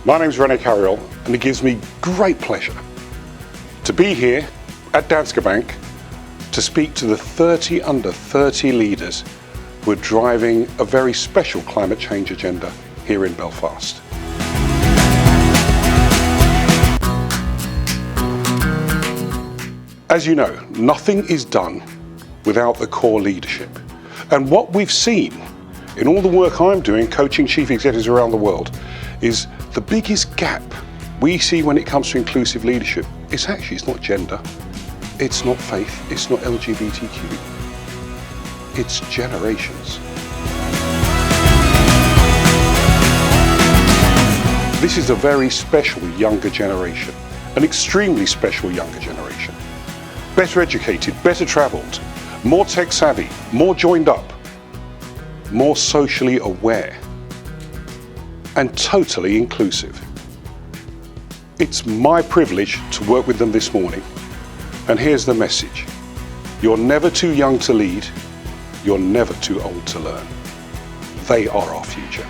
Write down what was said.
My name's René Carriol, and it gives me great pleasure to be here at Danske Bank to speak to the 30 under 30 leaders who are driving a very special climate change agenda here in Belfast. As you know, nothing is done without the core leadership. And what we've seen in all the work I'm doing coaching chief executives around the world is the biggest gap we see when it comes to inclusive leadership is actually it's not gender, it's not faith, it's not LGBTQ, it's generations. This is a very special younger generation, an extremely special younger generation. Better educated, better travelled, more tech savvy, more joined up, more socially aware, and totally inclusive. It's my privilege to work with them this morning, and here's the message. You're never too young to lead, you're never too old to learn. They are our future.